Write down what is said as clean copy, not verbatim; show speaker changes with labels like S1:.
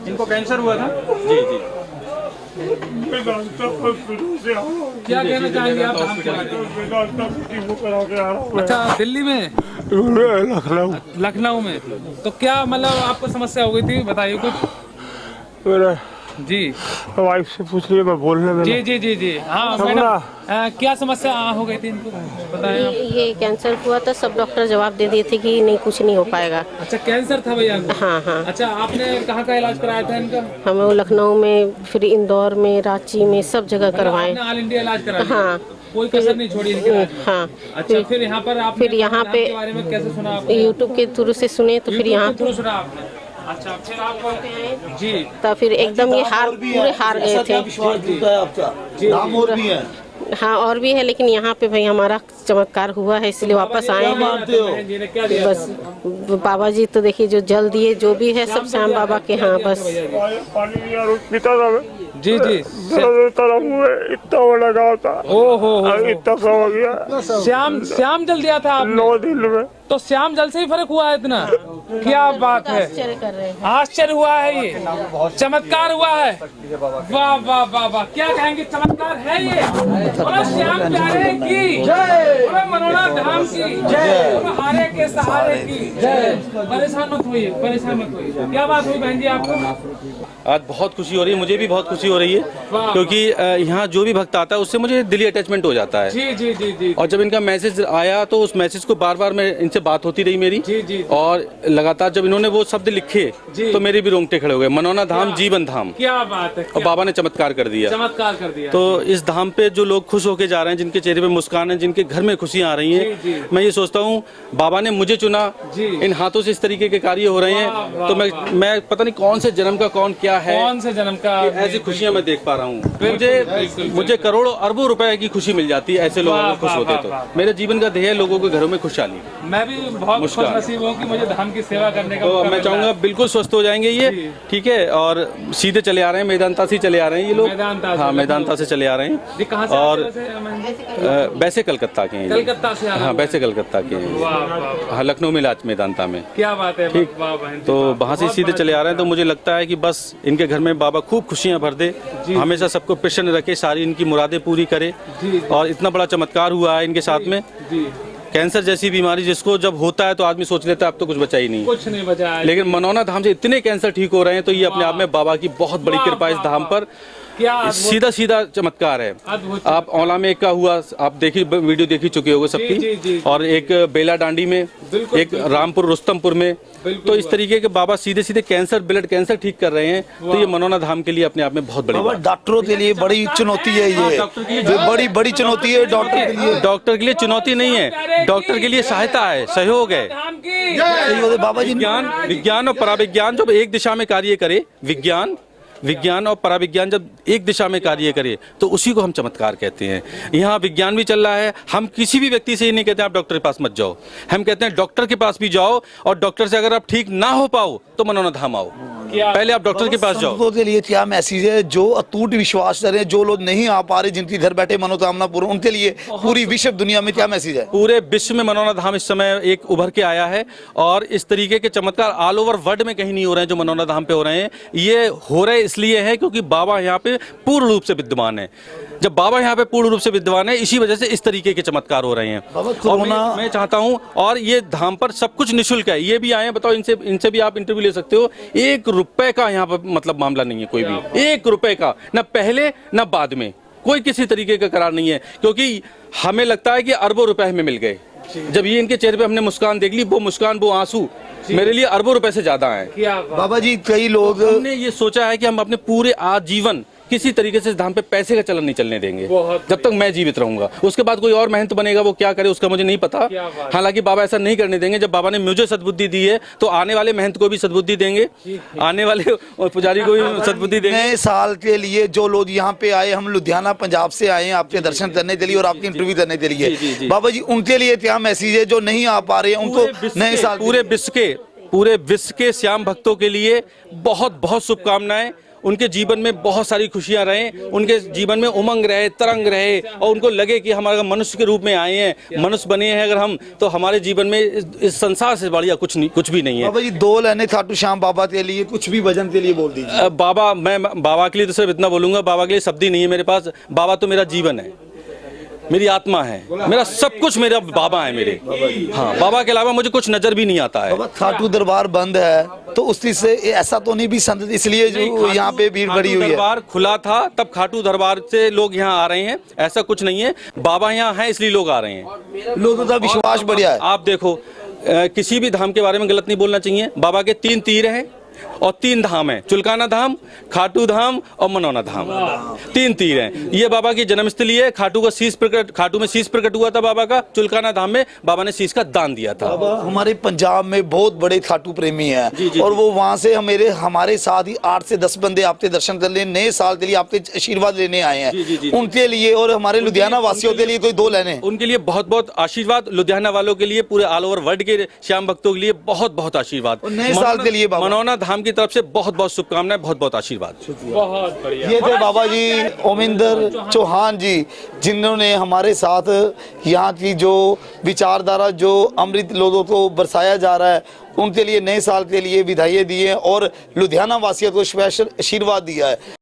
S1: इनको कैंसर हुआ था? जी जी।
S2: क्या कहना चाहेंगे आप? अच्छा, दिल्ली में, लखनऊ में, तो क्या मतलब आपको समस्या हो गई थी, बताइए कुछ। जी,
S3: वाइफ से पूछ लिए, मैं बोलने में
S2: जी जी जी जी। हाँ मैडम, क्या समस्या हो गई थी इनको, बताएं आप।
S4: ये कैंसर हुआ था, सब डॉक्टर जवाब दे दिए थे कि नहीं, कुछ नहीं हो पाएगा।
S2: अच्छा, कैंसर था भैया को?
S4: हाँ हाँ।
S2: अच्छा, आपने कहाँ का इलाज कराया था इनका?
S4: हम लखनऊ में, फिर इंदौर में, रांची में, सब जगह करवाए।
S2: आपने ऑल इंडिया इलाज कराया?
S4: हाँ,
S2: कोई कसर नहीं छोड़ी इनके इलाज में?
S4: हाँ।
S2: अच्छा, फिर यहाँ पर आपने
S4: फिर यहाँ पे
S2: के बारे में कैसे सुना आपने?
S4: यूट्यूब के थ्रू से सुने, तो फिर यहाँ
S2: थ्रू सुना आपने? अच्छा, फिर आप जी,
S4: तो फिर एकदम ये पूरे हार गए थे।
S5: और भी है।
S4: हाँ, और भी है, लेकिन यहाँ पे भाई हमारा चमत्कार हुआ है, इसलिए वापस आए हैं। बस बाबा जी तो देखिए जो जल दिए, जो भी है सब श्याम बाबा के। हाँ बस।
S3: पिता था
S2: जी जी।
S3: इतना बड़ा गाँव था,
S2: ओहो,
S3: इतना सा हो गया।
S2: श्याम जल दिया था आपने?
S3: 9 दिन में।
S2: तो श्याम जल से ही फर्क हुआ है इतना? क्या बात है,
S4: आश्चर्य कर रहे हैं।
S2: आश्चर्य हुआ है, ये चमत्कार हुआ है। वाह वाह वाह वाह, क्या कहेंगे, चमत्कार है ये। बोलो श्याम प्यारे की जय, बोलो मनोना धाम की जय, बोलो हारे के सहारे की जय। परेशान मत होइए, परेशान मत होइए। क्या बात हुई बहन जी आपको?
S1: आज बहुत खुशी हो रही है, मुझे भी बहुत खुशी हो रही है, क्योंकि यहाँ जो भी भक्त आता है उससे मुझे दिली अटैचमेंट हो जाता है।
S2: जी जी जी जी।
S1: और जब इनका मैसेज आया तो उस मैसेज को बार बार मैं इनसे बात होती रही मेरी।
S2: जी जी।
S1: और लगातार जब इन्होंने वो शब्द लिखे तो मेरे भी रोंगटे खड़े हो गए। मनोना धाम जीवन धाम।
S2: क्या बात है,
S1: और बाबा ने चमत्कार कर दिया,
S2: चमत्कार कर दिया।
S1: तो इस धाम पे जो लोग खुश होके जा रहे हैं, जिनके चेहरे पे मुस्कान है, जिनके घर में खुशियां आ रही हैं, मैं ये सोचता हूँ बाबा ने मुझे चुना, इन हाथों से इस तरीके के कार्य हो रहे हैं, तो मैं पता नहीं कौन से जन्म का कौन क्या है,
S2: कौन से जन्म का
S1: ऐसी खुशियां मैं देख पा रहा हूँ। मुझे करोड़ों अरबों रुपए की खुशी मिल जाती है ऐसे लोगों को खुश होते तो। मेरे जीवन का ध्येय है लोगों के घरों में खुशहाली।
S2: मैं भी बहुत खुशनसीब हूँ कि मुझे धाम की सेवा करने का
S1: तो मैं चाहूंगा बिल्कुल स्वस्थ हो जाएंगे ये, ठीक है। और सीधे चले आ रहे हैं, मेदांता से चले आ रहे हैं ये लोग। हाँ, मेदांता से चले आ रहे हैं। और वैसे कलकत्ता के हैं,
S2: कलकत्ता से?
S1: हाँ, वैसे कलकत्ता के हैं। हाँ, लखनऊ में इलाज मेदांता में।
S2: क्या बात है,
S1: ठीक। तो वहाँ से सीधे चले आ रहे हैं, तो मुझे लगता है कि बस इनके घर में बाबा खूब खुशियां भर दे, हमेशा सबको प्रसन्न रखे, सारी इनकी मुरादें पूरी करे। और इतना बड़ा चमत्कार हुआ है इनके साथ में। कैंसर जैसी बीमारी जिसको जब होता है तो आदमी सोच लेता है अब तो कुछ बचा ही नहीं, कुछ नहीं बचा है। लेकिन मनोना धाम से इतने कैंसर ठीक हो रहे हैं, तो ये अपने आप में बाबा की बहुत बड़ी कृपा इस धाम पर। सीधा सीधा चमत्कार है। आप औला में एक का हुआ, आप देखी वीडियो देखी चुके होंगे सबकी, और एक बेला डांडी में, एक रामपुर रुस्तमपुर में। तो इस तरीके के बाबा सीधे सीधे कैंसर, ब्लड कैंसर ठीक कर रहे हैं, तो ये मनोना धाम के लिए अपने आप में बहुत बड़ी बात।
S5: डॉक्टरों के लिए बड़ी चुनौती है ये, बड़ी चुनौती है डॉक्टर के लिए।
S1: डॉक्टर के लिए चुनौती नहीं है, डॉक्टर के लिए सहायता है, सहयोग है।
S5: बाबा जी,
S1: विज्ञान और पराविज्ञान जब एक दिशा में कार्य करे, विज्ञान और पराविज्ञान जब एक दिशा में कार्य करे, तो उसी को हम चमत्कार कहते हैं। यहाँ विज्ञान भी चल रहा है। हम किसी भी व्यक्ति से ये नहीं कहते आप डॉक्टर के पास मत जाओ, हम कहते हैं डॉक्टर के पास भी जाओ, और डॉक्टर से अगर आप ठीक ना हो पाओ तो मनोना धाम आओ, पहले आप डॉक्टर के पास जाओ।
S5: के लिए क्या मैसेज है? जो अटूट विश्वास करें, जो लोग नहीं आ पा रहे, जिनकी घर बैठे मनोकामना पूर्ण, उनके लिए पूरी विश्व दुनिया में क्या मैसेज है?
S1: पूरे विश्व में मनोना धाम इस समय एक उभर के आया है, और इस तरीके के चमत्कार ऑल ओवर वर्ल्ड में कहीं नहीं हो रहे हैं जो मनोना धाम पे हो रहे हैं। ये हो रहे इसलिए है क्योंकि बाबा यहाँ पे पूर्ण रूप से विद्यमान है। जब बाबा यहाँ पे पूर्ण रूप से विद्यमान है, इसी वजह से इस तरीके के चमत्कार हो रहे हैं। और मैं चाहता हूँ, और ये धाम पर सब कुछ निःशुल्क है। ये भी आए, बताओ, इनसे भी आप इंटरव्यू ले सकते हो। 1 रुपए का यहाँ पर मतलब मामला नहीं है, कोई भी 1 रुपए का, न पहले न बाद में, कोई किसी तरीके का करार नहीं है। क्योंकि हमें लगता है कि अरबों रुपए हमें मिल गए, जब ये इनके चेहरे पे हमने मुस्कान देख ली, वो मुस्कान, वो आंसू मेरे लिए अरबों रुपए से ज्यादा हैं।
S5: बाबा जी, कई लोग,
S1: हमने ये सोचा है कि हम अपने पूरे आजीवन किसी तरीके से इस धाम पे पैसे का चलन नहीं चलने देंगे जब तक मैं जीवित रहूंगा। उसके बाद कोई और महंत बनेगा, वो क्या करे उसका मुझे नहीं पता। हालांकि बाबा ऐसा नहीं करने देंगे। जब बाबा ने मुझे सद्बुद्धि दी है, तो आने वाले महंत को भी सद्बुद्धि देंगे, आने वाले पुजारी को भी सद्बुद्धि देंगे।
S5: नए साल के लिए जो लोग यहाँ पे आए, हम लुधियाना पंजाब से आए हैं आपके दर्शन करने के लिए और आपकी इंटरव्यू करने के लिए, बाबा जी उनके लिए क्या मैसेज है जो नहीं आ पा रहे हैं उनको नए साल?
S1: पूरे विश्व के श्याम भक्तों के लिए बहुत बहुत शुभकामनाएं। उनके जीवन में बहुत सारी खुशियां रहें, उनके जीवन में उमंग रहे, तरंग रहे, और उनको लगे कि हमारे मनुष्य के रूप में आए हैं, मनुष्य बने हैं अगर हम, तो हमारे जीवन में इस संसार से बढ़िया कुछ भी नहीं है।
S5: बाबा जी 2 लाइनें खाटू श्याम बाबा के लिए, कुछ भी भजन के लिए बोल दीजिए।
S1: बाबा, मैं बाबा के लिए तो सिर्फ इतना बोलूंगा, बाबा के लिए शब्द ही नहीं है मेरे पास। बाबा तो मेरा जीवन है, मेरी आत्मा है, मेरा सब कुछ मेरा बाबा है मेरे। हाँ, बाबा के अलावा मुझे कुछ नजर भी नहीं आता है।
S5: बाबा खाटू दरबार बंद है तो उस चीज से ऐसा तो नहीं भी संत, इसलिए जो यहाँ पे भीड़ बड़ी हुई है।
S1: दरबार खुला था तब खाटू दरबार से लोग यहाँ आ रहे हैं, ऐसा कुछ नहीं है। बाबा यहाँ हैं इसलिए लोग आ रहे हैं,
S5: लोगों का विश्वास बढ़िया है।
S1: आप देखो, किसी भी धाम के बारे में गलत नहीं बोलना चाहिए। बाबा के 3 तीर हैं और 3 धाम हैं, चुलकाना धाम, खाटू धाम और मनौना धाम, 3 तीर हैं। ये बाबा की जन्मस्थली है। खाटू में शीश प्रकट हुआ था बाबा का, चुलकाना धाम में बाबा ने शीश का दान दिया था।
S5: बाबा हमारे पंजाब में बहुत बड़े खाटू प्रेमी हैं और वो वहाँ से हमारे साथ ही 8 से 10 बंदे आपके दर्शन करने, नए साल के लिए आपके आशीर्वाद लेने आए हैं। उनके लिए और हमारे लुधियाना वासियों के लिए कोई 2 लाइनें।
S1: उनके लिए बहुत बहुत आशीर्वाद, लुधियाना वालों के लिए, पूरे ऑल ओवर वर्ल्ड के श्याम भक्तों के लिए बहुत बहुत आशीर्वाद।
S5: नए साल के लिए
S1: मनौना धाम की तरफ से बहुत बहुत शुभकामनाएं, बहुत बहुत आशीर्वाद।
S2: बहुत बढ़िया।
S5: ये थे बाबा जी ओमिंदर चौहान जी, जिन्होंने हमारे साथ यहाँ की जो विचारधारा, जो अमृत लोगों को बरसाया जा रहा है, उनके लिए नए साल के लिए विधाई दिए और लुधियाना वासियों को स्पेशल आशीर्वाद दिया है।